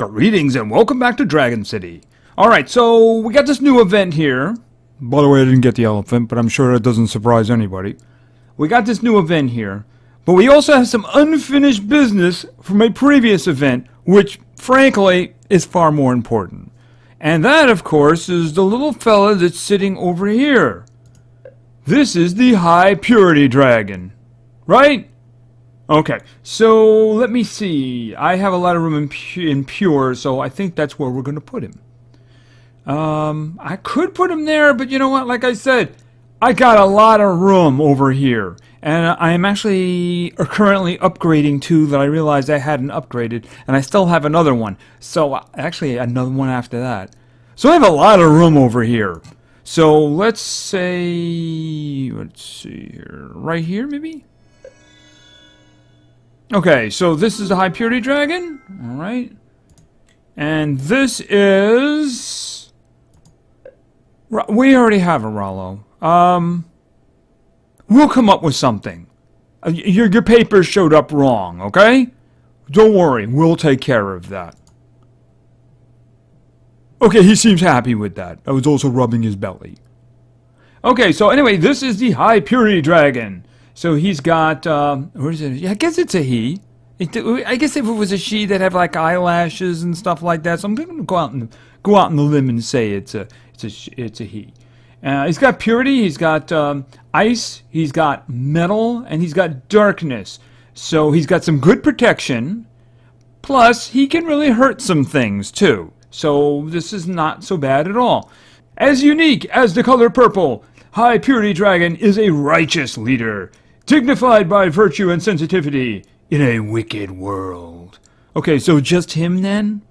Greetings and welcome back to Dragon City. Alright, so we got this new event here. By the way, I didn't get the elephant, but I'm sure that doesn't surprise anybody. We got this new event here, but we also have some unfinished business from a previous event, which, frankly, is far more important. And that, of course, is the little fella that's sitting over here. This is the High Purity Dragon, right? Okay, so let me see. I have a lot of room in Pure, so I think that's where we're going to put him. I could put him there, but you know what? Like I said, I got a lot of room over here. And I am actually currently upgrading two that I realized I hadn't upgraded. And I still have another one. So, actually, another one after that. So I have a lot of room over here. So, let's say... Let's see here. Right here, maybe? Okay, so this is the High Purity Dragon. Alright. And this is... We already have a Rollo. We'll come up with something. Your papers showed up wrong, okay? Don't worry, we'll take care of that. Okay, he seems happy with that. I was also rubbing his belly. Okay, so anyway, this is the High Purity Dragon. So he's got, where is it? Yeah, I guess it's a he. I guess if it was a she, they'd have like eyelashes and stuff like that. So I'm going to go out on the limb and say it's a he. He's got purity, he's got ice, he's got metal, and he's got darkness. So he's got some good protection. Plus, he can really hurt some things too. So this is not so bad at all. As unique as the color purple, High Purity Dragon is a righteous leader, dignified by virtue and sensitivity in a wicked world. Okay, so just him then?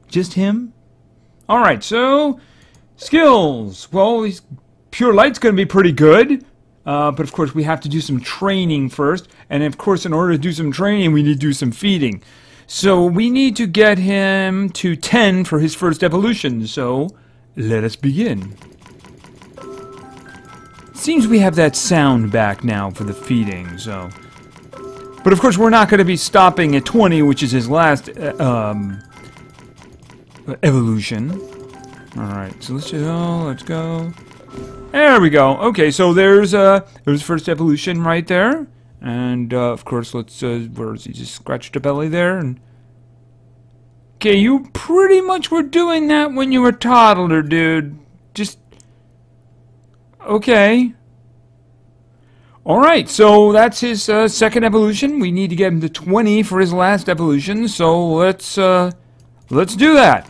Just him? Alright, so skills. Well, Pure Light's going to be pretty good. But of course we have to do some training first. And of course in order to do some training we need to do some feeding. So we need to get him to 10 for his first evolution. So let us begin. Seems we have that sound back now for the feeding, so... But of course we're not going to be stopping at 20, which is his last evolution. Alright, so let's go. There we go. Okay, so there's first evolution right there. And of course let's, where is he? Just scratch the belly there. And okay, you pretty much were doing that when you were a toddler, dude. Just... Okay. Alright, so that's his second evolution. We need to get him to 20 for his last evolution, so let's do that.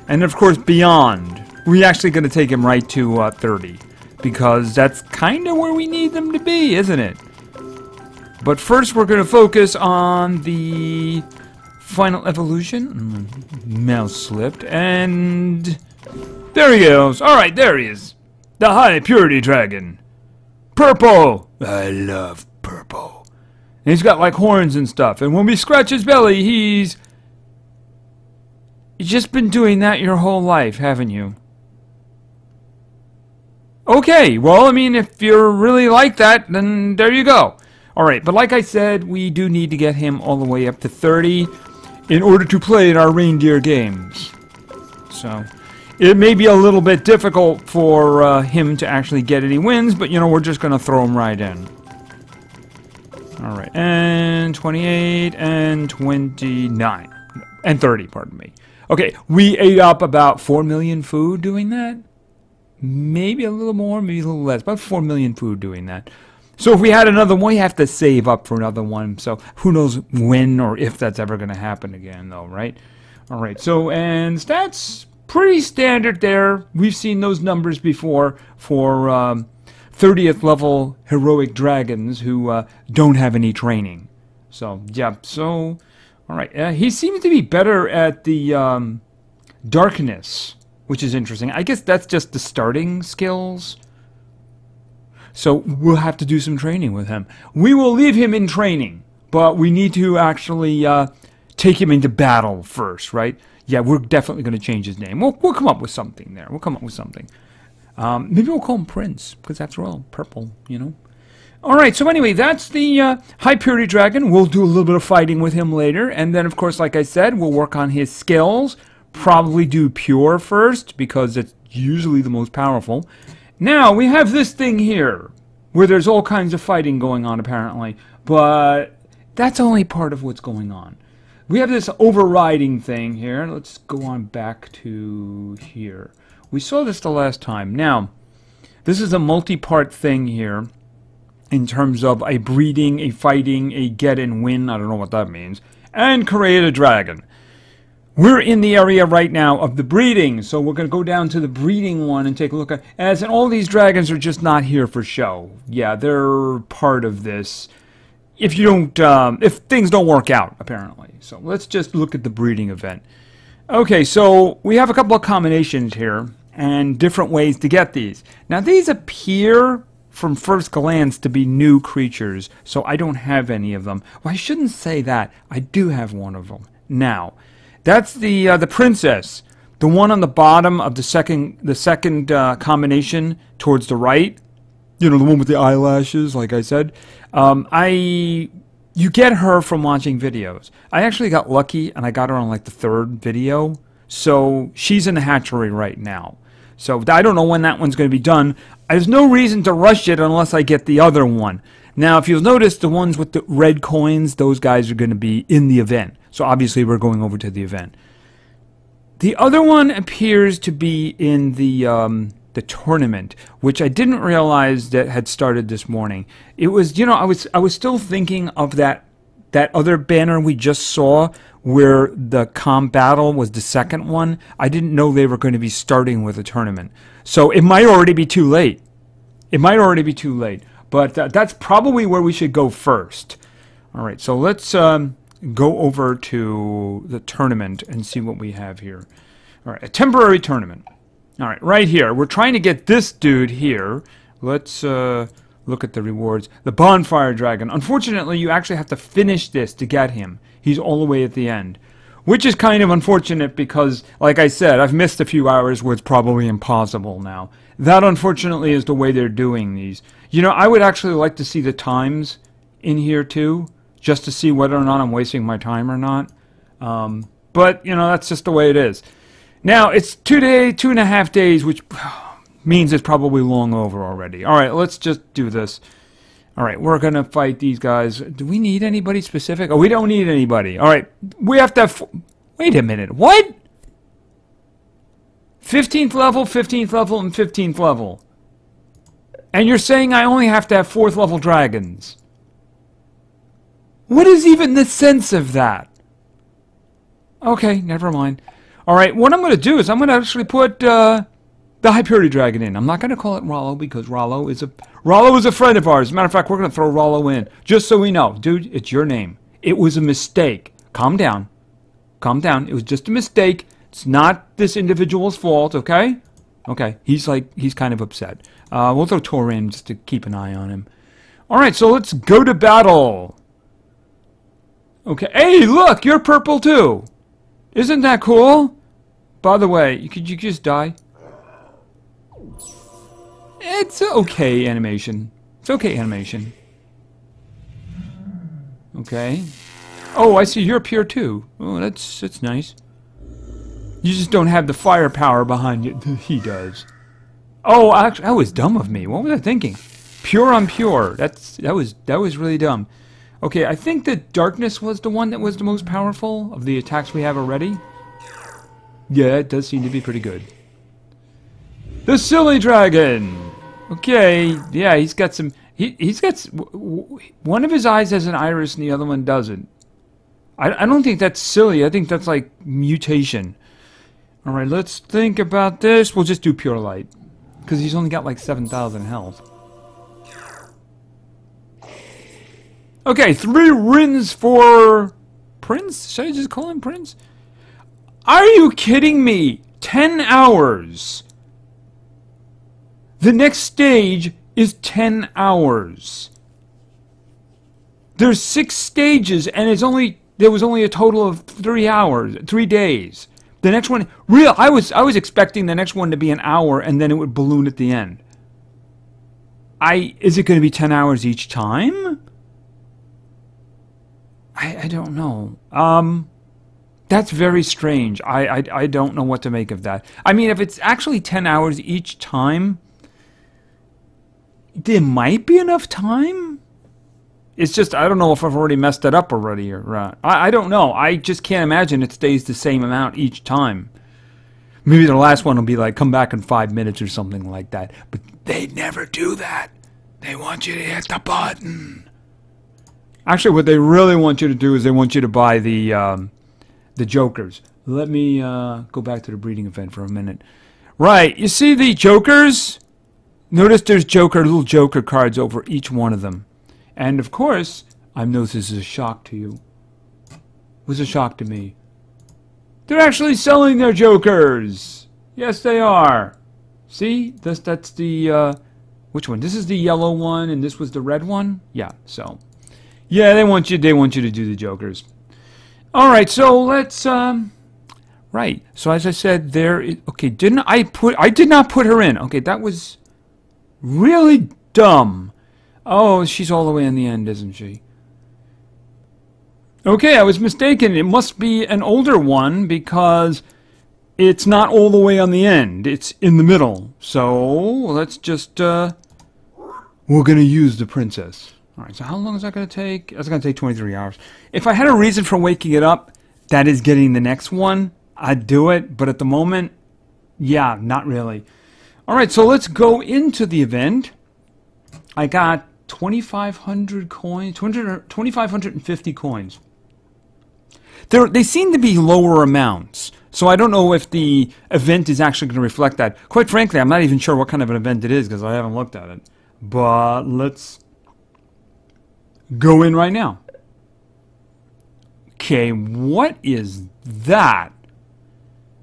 And of course, beyond. We're actually going to take him right to 30. Because that's kind of where we need them to be, isn't it? But first, we're going to focus on the final evolution. Mouse slipped, and... There he goes. Alright, there he is. The High Purity Dragon. Purple! I love purple. And he's got like horns and stuff. And when we scratch his belly, he's just been doing that your whole life, haven't you? Okay, well, I mean, if you're really like that, then there you go. Alright, but like I said, we do need to get him all the way up to 30 in order to play in our reindeer games. So... It may be a little bit difficult for him to actually get any wins, but, you know, we're just going to throw him right in. Alright, and 28, and 29. And 30, pardon me. Okay, we ate up about 4 million food doing that. Maybe a little more, maybe a little less. About 4 million food doing that. So if we had another one, we have to save up for another one. So who knows when or if that's ever going to happen again, though, right? Alright, so, and stats... Pretty standard there. We've seen those numbers before for 30th level heroic dragons who don't have any training. So, yeah. So, alright. He seems to be better at the darkness, which is interesting. I guess that's just the starting skills. So, we'll have to do some training with him. We will leave him in training, but we need to actually take him into battle first, right? Yeah, we're definitely going to change his name. We'll come up with something there. We'll come up with something. Maybe we'll call him Prince, because after all, purple, you know. Alright, so anyway, that's the High Purity Dragon. We'll do a little bit of fighting with him later. And then, of course, like I said, we'll work on his skills. Probably do Pure first, because it's usually the most powerful. Now, we have this thing here, where there's all kinds of fighting going on, apparently. But that's only part of what's going on. We have this overriding thing here. Let's go on back to here. We saw this the last time. Now, this is a multi-part thing here. In terms of a breeding, a fighting, a get and win, I don't know what that means, and create a dragon. We're in the area right now of the breeding, so we're going to go down to the breeding one and take a look at, as in all these dragons are just not here for show. Yeah, they're part of this. If you don't, if things don't work out, apparently. So let's just look at the breeding event. Okay, so we have a couple of combinations here, and different ways to get these. Now these appear from first glance to be new creatures, so I don't have any of them. Well, I shouldn't say that. I do have one of them. Now, that's the princess, the one on the bottom of the second combination towards the right. You know, the one with the eyelashes, like I said. You get her from watching videos. I actually got lucky, and I got her on like the third video, so she's in the hatchery right now. So I don't know when that one's going to be done. There's no reason to rush it unless I get the other one. Now, if you'll notice, the ones with the red coins, those guys are going to be in the event. So obviously we're going over to the event. The other one appears to be in the tournament, which I didn't realize that had started this morning. It was, you know, I was still thinking of that other banner we just saw, where the calm battle was the second one. I didn't know they were going to be starting with a tournament. So it might already be too late. It might already be too late. But that's probably where we should go first. All right, so let's go over to the tournament and see what we have here. All right, a temporary tournament. All right, right here. We're trying to get this dude here. Let's look at the rewards. The Bonfire Dragon. Unfortunately, you actually have to finish this to get him. He's all the way at the end. Which is kind of unfortunate because, like I said, I've missed a few hours where it's probably impossible now. That, unfortunately, is the way they're doing these. You know, I would actually like to see the times in here, too, just to see whether or not I'm wasting my time or not. But, you know, that's just the way it is. Now, it's 2.5 days, which means it's probably long over already. All right, let's just do this. All right, we're going to fight these guys. Do we need anybody specific? Oh, we don't need anybody. All right, we have to have... Wait a minute, what? 15th level, 15th level, and 15th level. And you're saying I only have to have 4th level dragons. What is even the sense of that? Okay, never mind. All right, what I'm going to do is I'm going to actually put... the High Purity Dragon in. I'm not going to call it Rollo because Rollo is a friend of ours. As a matter of fact, we're going to throw Rollo in. Just so we know. Dude, it's your name. It was a mistake. Calm down. Calm down. It was just a mistake. It's not this individual's fault, okay? Okay. He's kind of upset. We'll throw Tor in just to keep an eye on him. Alright, so let's go to battle. Okay. Hey, look! You're purple too! Isn't that cool? By the way, could you just die? It's okay animation. It's okay animation. Okay. Oh, I see you're up here too. Oh, that's nice. You just don't have the firepower behind you. He does. Oh, actually, that was dumb of me. What was I thinking? Pure on pure. That was really dumb. Okay, I think that darkness was the one that was the most powerful of the attacks we have already. Yeah, it does seem to be pretty good. The Silly Dragon. Okay, yeah, he's got some... He's got... One of his eyes has an iris and the other one doesn't. I don't think that's silly. I think that's like mutation. Alright, let's think about this. We'll just do Pure Light. Because he's only got like 7,000 health. Okay, 3 rins for... Prince? Should I just call him Prince? Are you kidding me? 10 hours. The next stage is 10 hours. There's 6 stages, and there was only a total of 3 hours, 3 days. The next one, I was expecting the next one to be an hour, and then it would balloon at the end. Is it going to be 10 hours each time? I don't know. That's very strange. I don't know what to make of that. I mean, if it's actually 10 hours each time, there might be enough time. It's just, I don't know if I've already messed it up already or not. I don't know. I just can't imagine it stays the same amount each time. Maybe the last one will be like, come back in 5 minutes or something like that. But they never do that. They want you to hit the button. Actually, what they really want you to do is they want you to buy the Jokers. Let me go back to the breeding event for a minute. Right, you see the Jokers? Notice there's little Joker cards over each one of them. And of course, I know this is a shock to you. It was a shock to me. They're actually selling their Jokers. Yes, they are. See, that's the which one? This is the yellow one, and this was the red one. Yeah. So, yeah, they want you to do the Jokers. All right. So let's right. So as I said, okay. I did not put her in. Okay, that was really dumb. Oh, she's all the way in the end, isn't she? Okay, I was mistaken. It must be an older one because it's not all the way on the end. It's in the middle. So let's just, we're going to use the princess. All right, so how long is that going to take? That's going to take 23 hours. If I had a reason for waking it up, that is getting the next one, I'd do it. But at the moment, yeah, not really. All right, so let's go into the event. I got 2,500 coins, 2,550 coins. They seem to be lower amounts, so I don't know if the event is actually going to reflect that. Quite frankly, I'm not even sure what kind of an event it is because I haven't looked at it. But let's go in right now. Okay, what is that?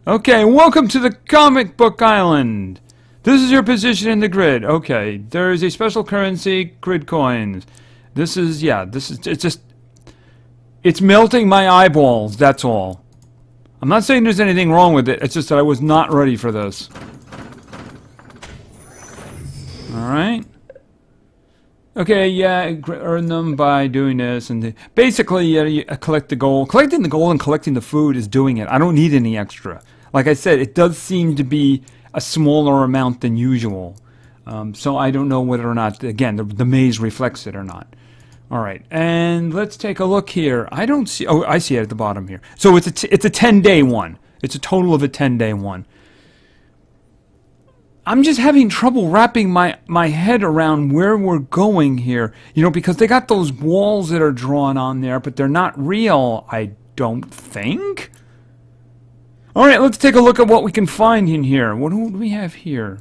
Okay, welcome to the comic book island. This is your position in the grid. Okay, there is a special currency, grid coins. This is, yeah, it's melting my eyeballs, that's all. I'm not saying there's anything wrong with it, it's just that I was not ready for this. Alright. Okay, yeah, earn them by doing this, and basically, you collect the gold. Collecting the gold and collecting the food is doing it. I don't need any extra. Like I said, it does seem to be a smaller amount than usual. So I don't know whether or not, again, the maze reflects it or not. All right, and let's take a look here. I don't see, oh, I see it at the bottom here. So it's a 10-day one. It's a total of a 10-day one. I'm just having trouble wrapping my head around where we're going here. You know, because they got those walls that are drawn on there, but they're not real, I don't think. All right, let's take a look at what we can find in here. What do we have here?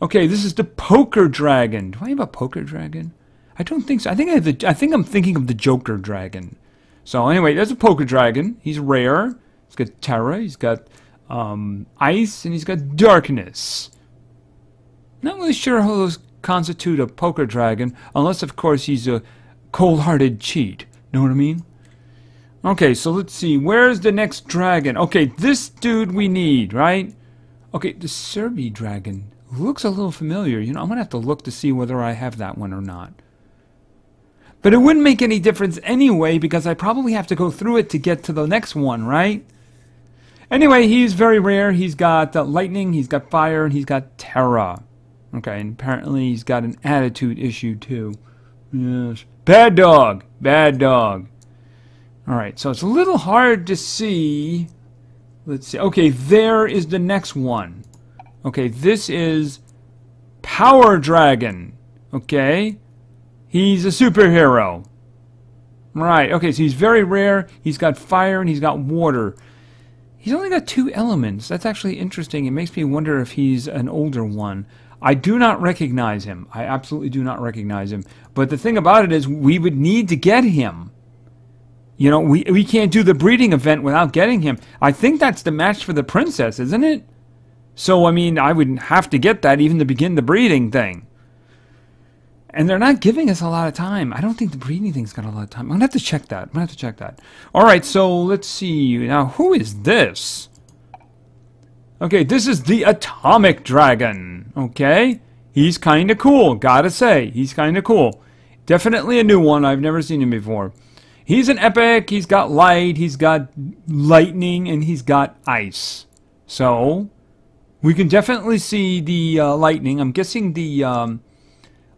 Okay, this is the poker dragon. Do I have a poker dragon? I don't think so. I think I'm thinking of the Joker dragon. So anyway, there's a poker dragon. He's rare. He's got terror. He's got ice, and he's got darkness. Not really sure how those constitute a poker dragon, unless of course he's a cold-hearted cheat. Know what I mean? Okay, so let's see. Where's the next dragon? Okay, this dude we need, right? Okay, the Serbi dragon looks a little familiar. You know, I'm going to have to look to see whether I have that one or not. But it wouldn't make any difference anyway, because I probably have to go through it to get to the next one, right? Anyway, he's very rare. He's got lightning, he's got fire, and he's got terror. Okay, and apparently he's got an attitude issue too. Yes. Bad dog. Bad dog. Alright, so it's a little hard to see. Let's see. Okay, there is the next one. Okay, this is Power Dragon. Okay? He's a superhero. Right, okay, so he's very rare. He's got fire and he's got water. He's only got 2 elements. That's actually interesting. It makes me wonder if he's an older one. I do not recognize him. I absolutely do not recognize him. But the thing about it is we would need to get him. You know, we can't do the breeding event without getting him. I think that's the match for the princess, isn't it? So, I mean, I would have to get that even to begin the breeding thing. And they're not giving us a lot of time. I don't think the breeding thing's got a lot of time. I'm going to have to check that. I'm going to have to check that. All right, so let's see. Now, who is this? Okay, this is the Atomic Dragon. Okay? He's kind of cool, gotta say. He's kind of cool. Definitely a new one. I've never seen him before. He's an epic. He's got light. He's got lightning. And he's got ice. So, we can definitely see the lightning. I'm guessing the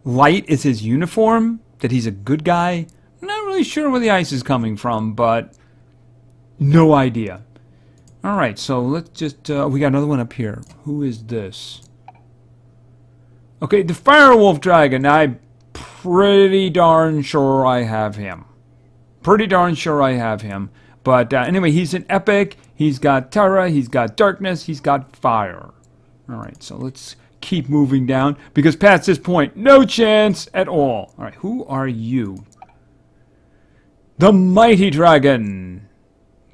light is his uniform. That he's a good guy. I'm not really sure where the ice is coming from, but no idea. Alright, so let's just... we got another one up here. Who is this? Okay, the Firewolf Dragon. I'm pretty darn sure I have him. Pretty darn sure I have him. But anyway, he's an epic. He's got terror. He's got darkness. He's got fire. Alright, so let's keep moving down. Because past this point, no chance at all. Alright, who are you? The Mighty Dragon.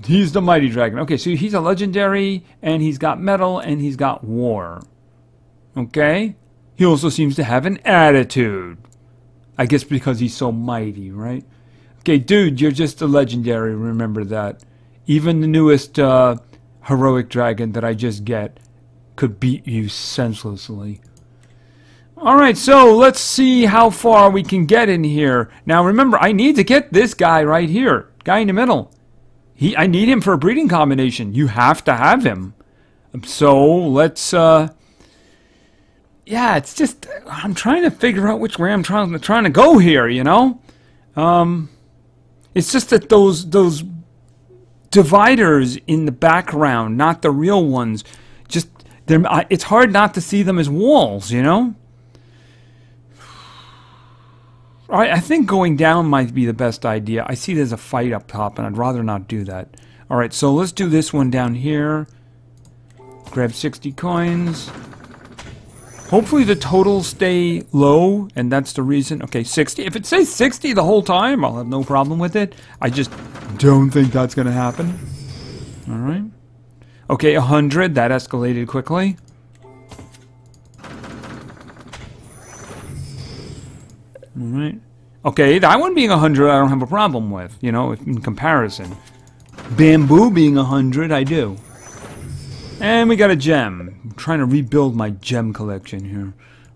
He's the Mighty Dragon. Okay, so he's a legendary. And he's got metal. And he's got war. Okay? He also seems to have an attitude. I guess because he's so mighty, right? Okay, dude, you're just a legendary. Remember that. Even the newest heroic dragon that I just get could beat you senselessly. Alright, so let's see how far we can get in here. Now remember, I need to get this guy right here. Guy in the middle. I need him for a breeding combination. You have to have him. So let's... yeah, it's just... I'm trying to figure out which way I'm trying to go here, you know? It's just that those dividers in the background, not the real ones, just... it's hard not to see them as walls, you know? Alright, I think going down might be the best idea. I see there's a fight up top, and I'd rather not do that. Alright, so let's do this one down here. Grab 60 coins. Hopefully the totals stay low, and that's the reason. Okay, 60. If it says 60 the whole time, I'll have no problem with it. I just don't think that's going to happen. Alright. Okay, 100. That escalated quickly. Alright. Okay, that one being 100 I don't have a problem with, you know, in comparison. Bamboo being 100, I do. And we got a gem. I'm trying to rebuild my gem collection here.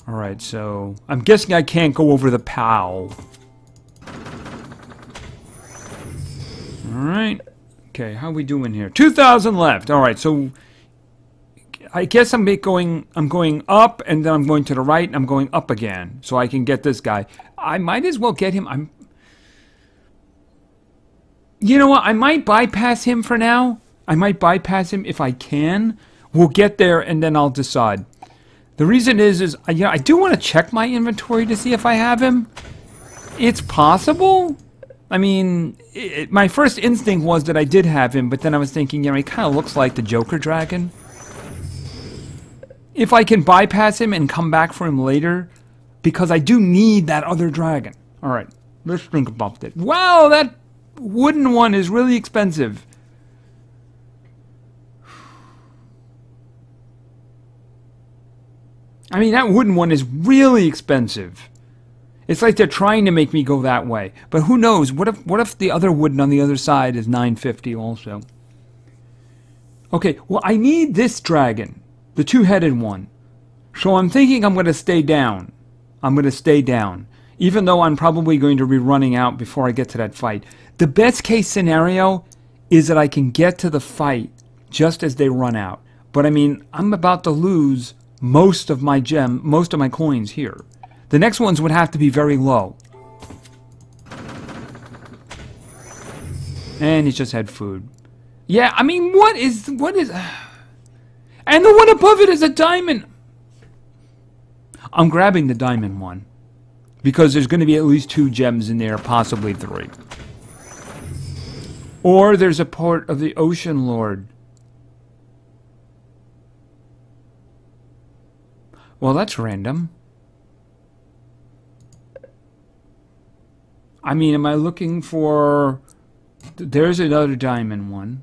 Alright, so... I'm guessing I can't go over the POW. Alright. Okay, how we doing here? 2,000 left. Alright, so... I guess I'm going up, and then I'm going to the right, and I'm going up again. So I can get this guy. I might as well get him. You know what? I might bypass him for now. I might bypass him if I can. We'll get there, and then I'll decide. The reason is you know, I do want to check my inventory to see if I have him. It's possible. I mean, my first instinct was that I did have him, but then I was thinking, you know, he kind of looks like the Joker dragon. If I can bypass him and come back for him later, because I do need that other dragon. Alright, let's think about that. Wow, that wooden one is really expensive. I mean, that wooden one is really expensive. It's like they're trying to make me go that way. But who knows? What if the other wooden on the other side is $9.50 also? Okay, well, I need this dragon. The two-headed one. So I'm thinking I'm going to stay down. I'm going to stay down. Even though I'm probably going to be running out before I get to that fight. The best case scenario is that I can get to the fight just as they run out. But I mean, I'm about to lose most of my coins here. The next ones would have to be very low. And he just had food. Yeah, I mean, what is... And the one above it is a diamond. I'm grabbing the diamond one. Because there's going to be at least 2 gems in there, possibly 3. Or there's a part of the Ocean Lord. Well, that's random. I mean, am I looking for... There's another diamond one.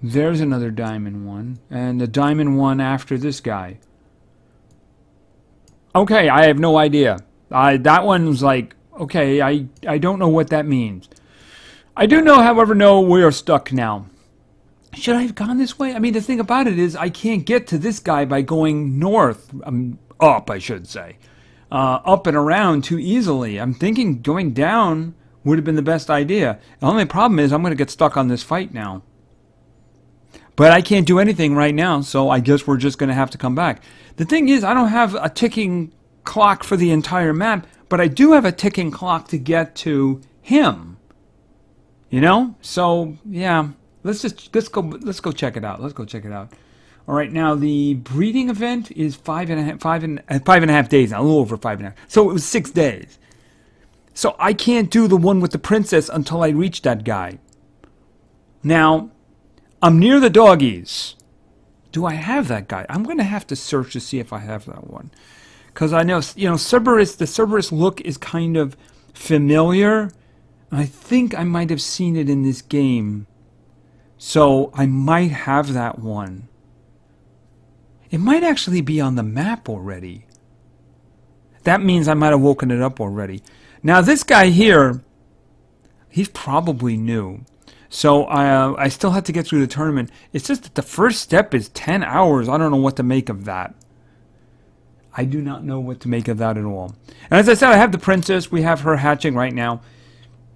There's another diamond one. And the diamond one after this guy. Okay, I have no idea. That one's like, okay, I don't know what that means. I do know, however, we are stuck now. Should I have gone this way? I mean, the thing about it is I can't get to this guy by going north, up, I should say, up and around too easily. I'm thinking going down would have been the best idea. The only problem is I'm going to get stuck on this fight now. But I can't do anything right now, so I guess we're just going to have to come back. The thing is, I don't have a ticking clock for the entire map, but I do have a ticking clock to get to him. You know? So, yeah. Let's go check it out. Let's go check it out. All right, now the breeding event is 5.5 days now, a little over 5.5. So it was 6 days. So I can't do the one with the princess until I reach that guy. Now, I'm near the doggies. Do I have that guy? I'm going to have to search to see if I have that one. Because I know, you know, Cerberus, the Cerberus look is kind of familiar. I think I might have seen it in this game. So I might have that one. It might actually be on the map already. That means I might have woken it up already. Now this guy here, he's probably new. So I still have to get through the tournament. It's just that the first step is 10 hours. I don't know what to make of that. I do not know what to make of that at all. And as I said, I have the princess. We have her hatching right now.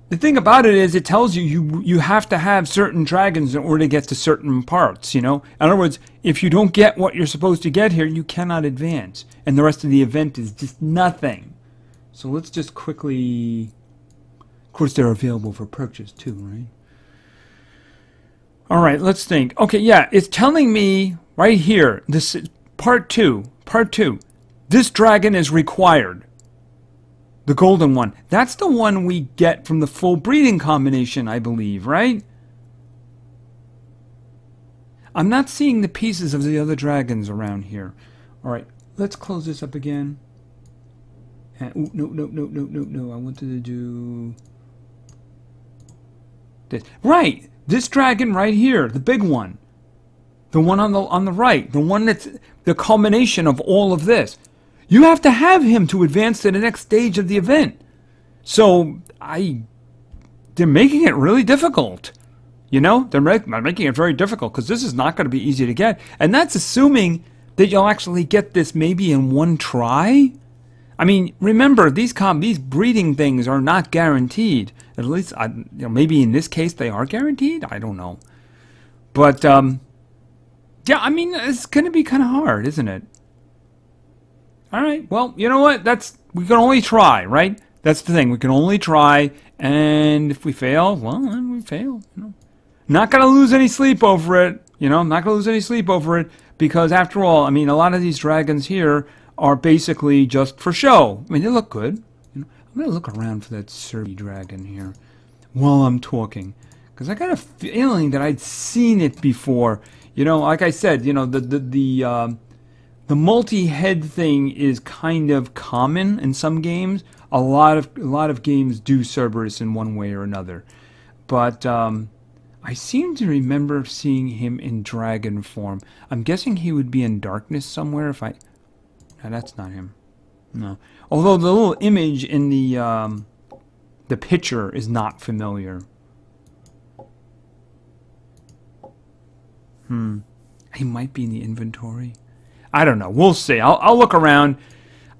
The thing about it is it tells you have to have certain dragons in order to get to certain parts, you know? In other words, if you don't get what you're supposed to get here, you cannot advance. And the rest of the event is just nothing. So let's just quickly... Of course, they're available for purchase too, right? All right, let's think. Okay, yeah, it's telling me right here, this is part two. This dragon is required. The golden one. That's the one we get from the full breeding combination, I believe, right? I'm not seeing the pieces of the other dragons around here. All right, let's close this up again. And, ooh, no. I wanted to do this. Right, this dragon right here, the big one. The one on the right, the one that's the culmination of all of this. You have to have him to advance to the next stage of the event. So, they're making it really difficult. You know, they're making it very difficult because this is not going to be easy to get. And that's assuming that you'll actually get this maybe in one try. I mean, remember, these breeding things are not guaranteed. At least, you know, maybe in this case they are guaranteed. I don't know. But, yeah, I mean, it's going to be kind of hard, isn't it? All right, well, you know what? We can only try, right? That's the thing. We can only try, and if we fail, well, then we fail. You know, not gonna lose any sleep over it. You know, I'm not gonna lose any sleep over it because, after all, I mean, a lot of these dragons here are basically just for show. I mean, they look good. You know, I'm gonna look around for that Serbi dragon here while I'm talking because I got a feeling that I'd seen it before. You know, like I said, you know, the multi-head thing is kind of common in some games. A lot of games do Cerberus in one way or another. But I seem to remember seeing him in dragon form. I'm guessing he would be in darkness somewhere if I... No, that's not him. No. Although the little image in the picture is not familiar. He might be in the inventory. I don't know. We'll see. I'll look around.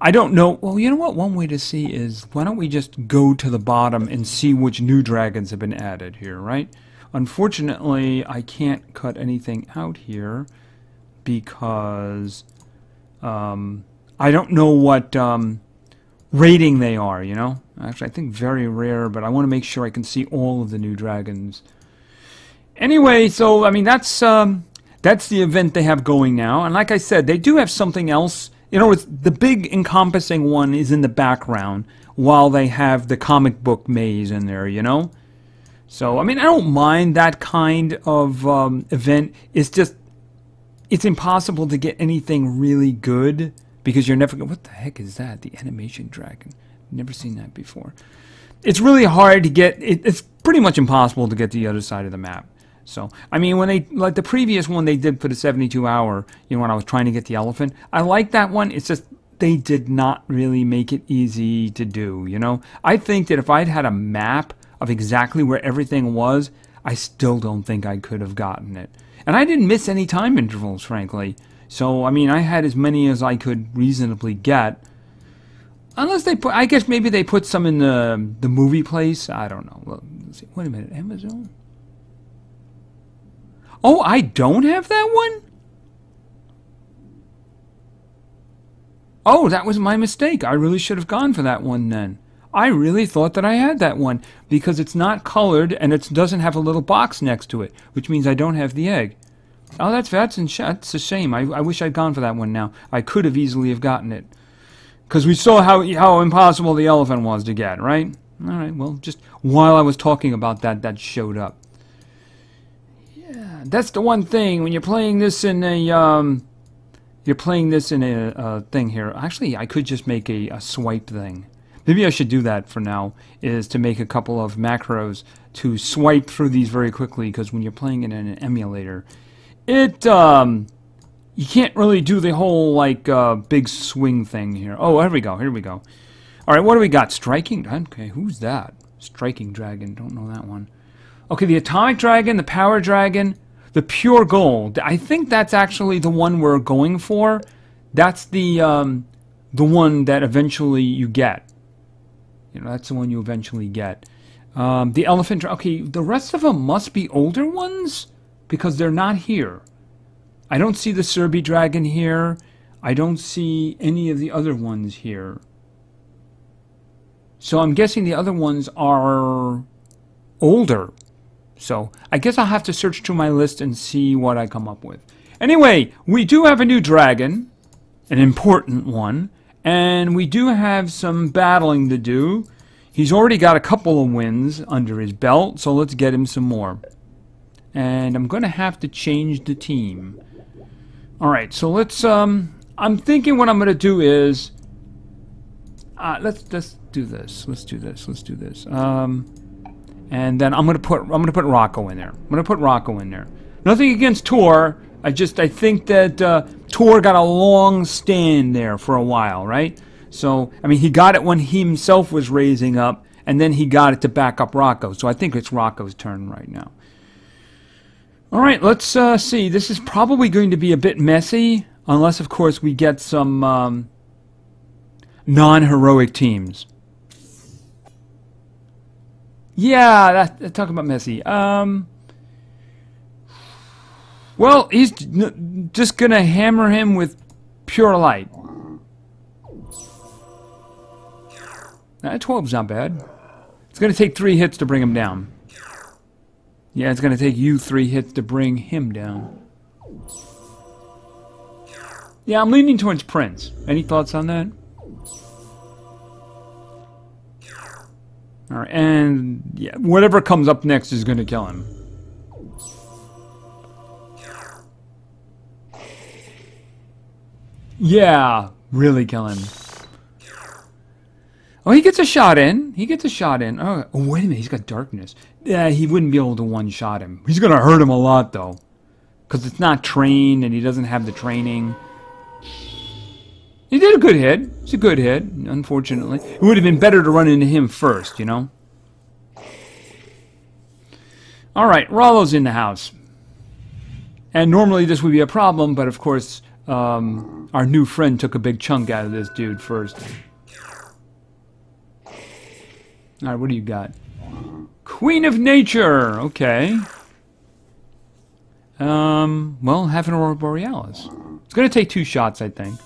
I don't know. Well, you know what? One way to see is why don't we just go to the bottom and see which new dragons have been added here, right? Unfortunately, I can't cut anything out here because I don't know what rating they are, you know? Actually, I think very rare, but I want to make sure I can see all of the new dragons. Anyway, so, I mean, that's the event they have going now. And like I said, they do have something else. You know, the big encompassing one is in the background while they have the comic book maze in there, you know? So, I mean, I don't mind that kind of event. It's just, it's impossible to get anything really good because you're never going, what the heck is that? The animation dragon. Never seen that before. It's really hard to get, it's pretty much impossible to get to the other side of the map. So, I mean, when they, like the previous one they did for the 72-hour, you know, when I was trying to get the elephant, I like that one. It's just, they did not really make it easy to do, you know? I think that if I'd had a map of exactly where everything was, I still don't think I could have gotten it. And I didn't miss any time intervals, frankly. So, I mean, I had as many as I could reasonably get. Unless they put, I guess maybe they put some in the movie place. I don't know. Well, let's see. Wait a minute, Amazon? Oh, I don't have that one? Oh, that was my mistake. I really should have gone for that one then. I really thought that I had that one because it's not colored and it doesn't have a little box next to it, which means I don't have the egg. Oh, that's a shame. I wish I'd gone for that one now. I could have easily have gotten it. Because we saw how impossible the elephant was to get, right? All right, well, just while I was talking about that, that showed up. Yeah, that's the one thing when you're playing this in a thing here. Actually, I could just make a swipe thing. Maybe I should do that for now, is to make a couple of macros to swipe through these very quickly, because when you're playing it in an emulator, it, you can't really do the whole, like, big swing thing here. Oh, here we go, here we go. Alright, what do we got? Striking? Okay, who's that? Striking Dragon, don't know that one. Okay, the Atomic Dragon, the Power Dragon, the Pure Gold. I think that's actually the one we're going for. That's the one that eventually you get. You know, that's the one you eventually get. The Elephant Dragon. Okay, the rest of them must be older ones because they're not here. I don't see the Serbi Dragon here. I don't see any of the other ones here. So I'm guessing the other ones are older. So I guess I'll have to search through my list and see what I come up with. Anyway, we do have a new dragon, an important one, and we do have some battling to do. He's already got a couple of wins under his belt, so let's get him some more. And I'm going to have to change the team. Alright, so let's, I'm thinking what I'm going to do is, let's do this. Let's do this. And then I'm gonna put Rocco in there. I'm gonna put Rocco in there. Nothing against Tor. I think that Tor got a long stand there for a while, right? So I mean, he got it when he himself was raising up, and then he got it to back up Rocco. So I think it's Rocco's turn right now. All right, let's see. This is probably going to be a bit messy, unless of course we get some non-heroic teams. Yeah, talk about messy. Well, he's just gonna hammer him with pure light. 12's not bad. It's gonna take 3 hits to bring him down. Yeah, it's gonna take you 3 hits to bring him down. Yeah, I'm leaning towards Prince. Any thoughts on that? Alright, and yeah, whatever comes up next is going to kill him. Yeah, really kill him. Oh, he gets a shot in. He gets a shot in. Oh, wait a minute, he's got darkness. Yeah, he wouldn't be able to one-shot him. He's going to hurt him a lot, though. Because it's not trained, and he doesn't have the training. He did a good hit. It's a good hit, unfortunately. It would have been better to run into him first, you know? Alright, Rollo's in the house. And normally this would be a problem, but of course, our new friend took a big chunk out of this dude first. Alright, what do you got? Queen of Nature! Okay. Well, have an Aurora Borealis. It's gonna take 2 shots, I think.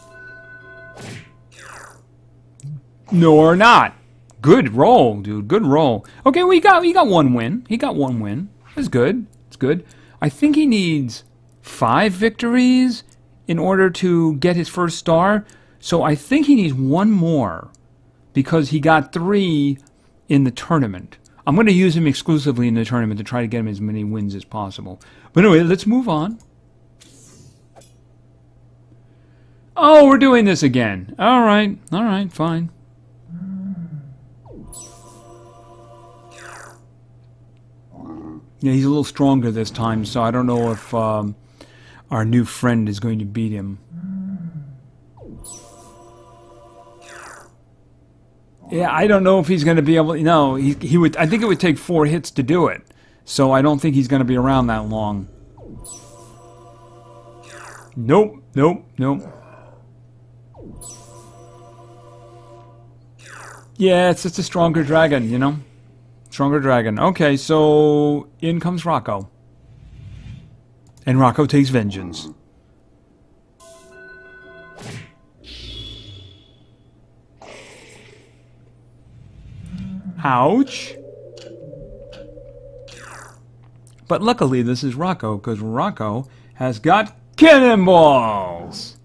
No or not. Good roll, dude. Good roll. Okay, we got 1 win. He got 1 win. That's good. It's good. I think he needs 5 victories in order to get his first star. So I think he needs 1 more because he got 3 in the tournament. I'm going to use him exclusively in the tournament to try to get him as many wins as possible. But anyway, let's move on. Oh, we're doing this again. All right, fine. Yeah, he's a little stronger this time, so I don't know if our new friend is going to beat him. Yeah, I don't know if he's going to be able to... No, he would. I think it would take 4 hits to do it. So I don't think he's going to be around that long. Nope, nope, nope. Yeah, it's just a stronger dragon, you know? Stronger dragon. Okay, so in comes Rocco. And Rocco takes vengeance. Ouch. But luckily this is Rocco, because Rocco has got cannonballs.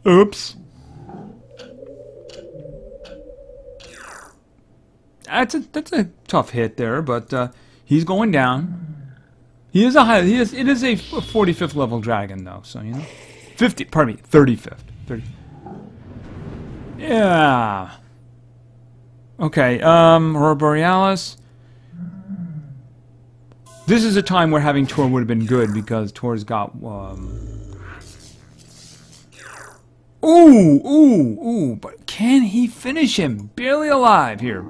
Oops. That's a tough hit there, but he's going down. It is a 45th level dragon though, so you know. 35th. 30. Yeah. Okay, Aurora Borealis. This is a time where having Tor would have been good because Tor's got ooh, but can he finish him? Barely alive here.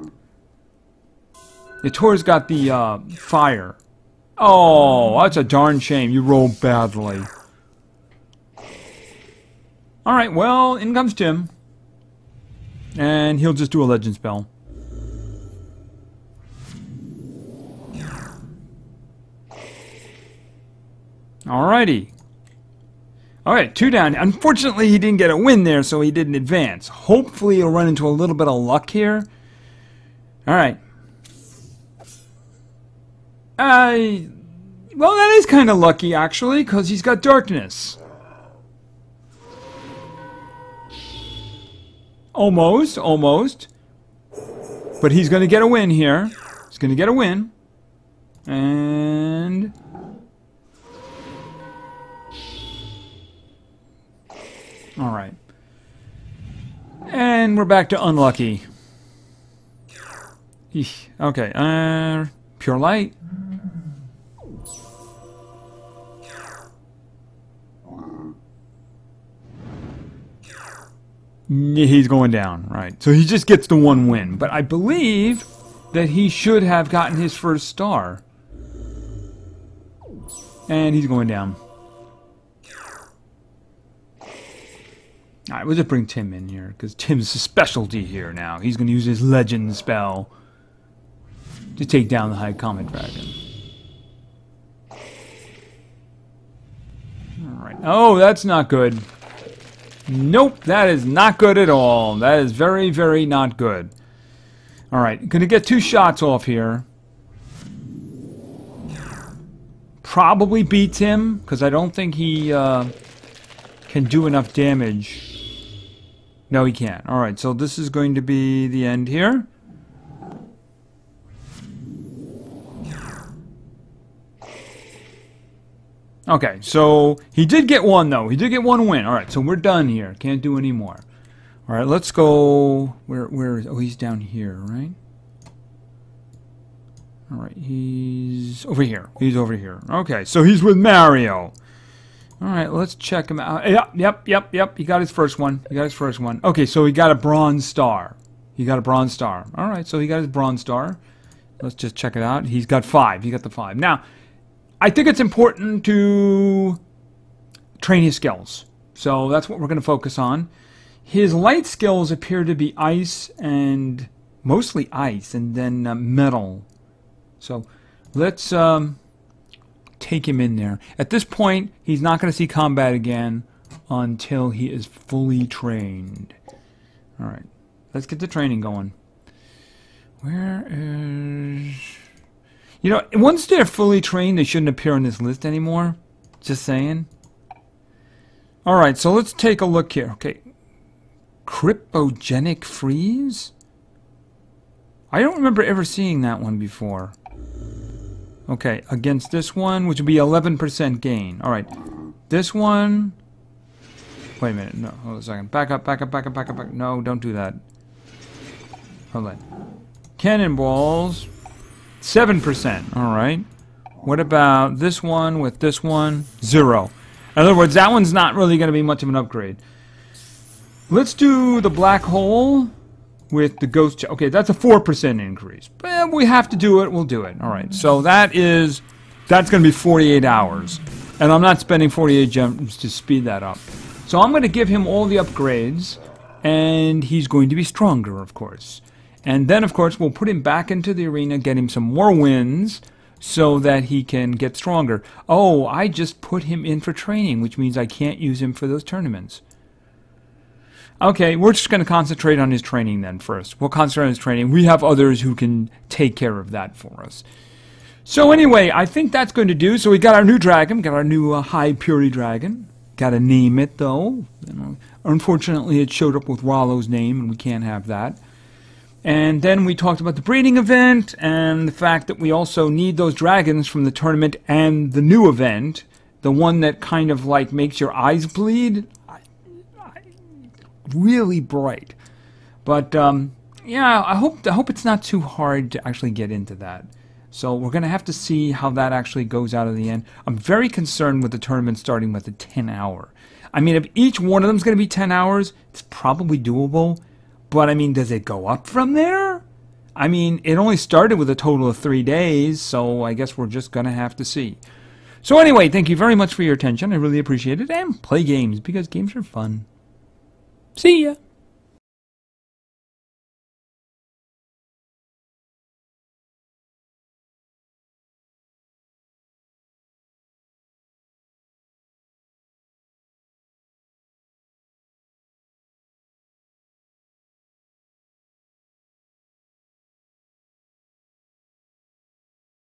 The Tor's got the fire. Oh, that's a darn shame. You rolled badly. Alright, well, in comes Tim. And he'll just do a legend spell. Alrighty. Alright, 2 down. Unfortunately, he didn't get a win there, so he didn't advance. Hopefully, he'll run into a little bit of luck here. Alright. Well, that is kind of lucky, actually, because he's got darkness. Almost. But he's going to get a win here. He's going to get a win. And... Alright. And we're back to unlucky. Eesh. Okay, pure light. He's going down, right. So he just gets the 1 win. But I believe that he should have gotten his first star. And he's going down. Alright, we'll just bring Tim in here, because Tim's a specialty here now. He's going to use his legend spell to take down the High Comet Dragon. Alright. Oh, that's not good. Nope, that is not good at all. That is very, very not good. Alright, going to get 2 shots off here. Probably beats him, because I don't think he can do enough damage. No, he can't. Alright, so this is going to be the end here. Okay, so he did get 1, though. He did get 1 win. Alright, so we're done here. Can't do any more. Alright, let's go... Where is... Oh, he's down here, right? Alright, he's over here. He's over here. Okay, so he's with Mario. Alright, let's check him out. Yep. He got his first one. Okay, so he got a bronze star. Alright, so he got his bronze star. Let's just check it out. He's got 5. He got the 5. Now, I think it's important to train his skills. So that's what we're going to focus on. His light skills appear to be ice and mostly ice and then metal. So let's take him in there. At this point, he's not going to see combat again until he is fully trained. Alright, let's get the training going. Where is... You know, once they're fully trained, they shouldn't appear on this list anymore. Just saying. Alright, so let's take a look here. Okay. Cryptogenic freeze? I don't remember ever seeing that one before. Okay, against this one, which would be 11% gain. Alright, this one... Wait a minute, no, hold on a second. Back up. No, don't do that. Hold on. Cannonballs, 7%. Alright. What about this one with this one? 0. In other words, that one's not really going to be much of an upgrade. Let's do the black hole with the ghost. Okay, that's a 4% increase. But we have to do it. We'll do it. All right. So that's going to be 48 hours. And I'm not spending 48 gems to speed that up. So I'm going to give him all the upgrades. And he's going to be stronger, of course. And then, of course, we'll put him back into the arena, get him some more wins so that he can get stronger. Oh, I just put him in for training, which means I can't use him for those tournaments. Okay, we're just going to concentrate on his training then first. We'll concentrate on his training. We have others who can take care of that for us. So anyway, I think that's going to do. So we got our new dragon, got our new high purity dragon. Got to name it though. You know, unfortunately, it showed up with Rollo's name, and we can't have that. And then we talked about the breeding event and the fact that we also need those dragons from the tournament and the new event, the one that kind of like makes your eyes bleed. Really bright, but yeah, I hope it's not too hard to actually get into that. So we're gonna have to see how that actually goes out in the end. I'm very concerned with the tournament starting with a 10-hour. I mean, if each one of them is gonna be 10 hours, it's probably doable. But I mean, does it go up from there? I mean, it only started with a total of 3 days, so I guess we're just gonna have to see. So anyway, thank you very much for your attention. I really appreciate it, and play games because games are fun. See ya!